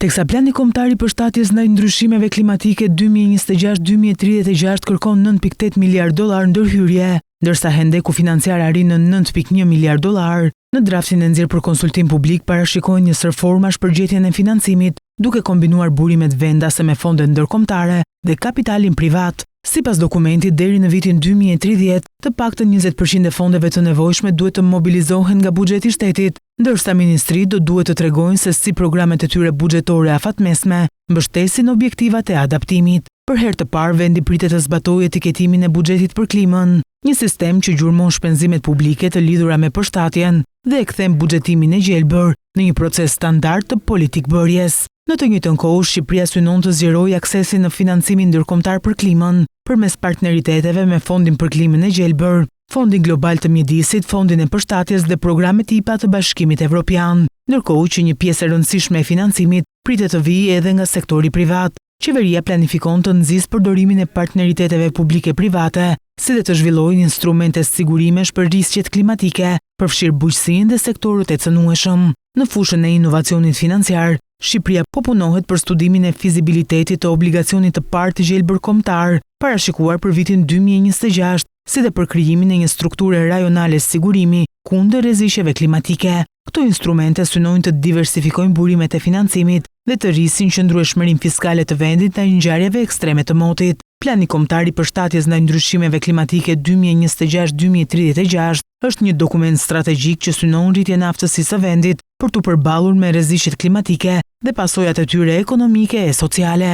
Teksa plani kombëtar i përshtatjes ndaj ndryshimeve klimatike 2026-2036 kërkon $9.8 miliardë ndërhyrje, ndërsa hendeku financiar arrin në $9.1 miliardë, në draftin e nxjerrë për konsultim publik parashikohen një sër formash për gjetjen e financimit, duke kombinuar burimet vendase me fonde ndërkombëtare dhe kapitalin privat. Sipas dokumentit, deri në vitin 2030, të paktën 20% e fondeve të nevojshme duhet të mobilizohen nga buxheti i shtetit, ndërsa ministritë do duhet të tregojnë se si programet e tyre buxhetore afatmesme mbështesin objektivat e adaptimit. Për herë të parë, vendi pritet të zbatojë etiketimin e buxhetit për klimën, një sistem që gjurmon shpenzimet publike të lidhura me përshtatjen dhe e kthen buxhetimin e gjelbër në një proces standard të politikbërjes. Në të njëjtën kohë, Shqipëria synon të zgjerojë aksesin në financimin ndërkombëtar për klimën përmes partneriteteve me Fondin për Klimën e Gjelbër, Fondin Global të Mjedisit, Fondin e Përshtatjes dhe programet IPA të Bashkimit Evropian, ndërkohë që një pjesë e rëndësishme e financimit pritet të vijë edhe nga sektori privat. Qeveria planifikon të nxjisë përdorimin e partneriteteve publike-private, si dhe të zhvillojë instrumente sigurimesh për rrezikët klimatike, përfshirë bujqësinë dhe sektorët e cënueshëm. Në fushën e inovacionit financiar, Shqipëria po punohet për studimin e fizibilitetit të obligacionit të parë të gjelbër kombëtar, parashikuar për vitin 2026, si dhe për krijimin e një strukture rajonale sigurimi kundër rreziqeve klimatike. Këto instrumente synojnë të diversifikojnë burimet e financimit dhe të rrisin qëndrueshmërinë fiskale të vendit ndaj ngjarjeve ekstreme të motit. Plani kombëtar i përshtatjes ndaj ndryshimeve klimatike 2026-2036 është një dokument strategjik që synon rritjen e aftësisë së vendit për të përballur me rreziqet klimatike dhe pasojat e tyre ekonomike e sociale.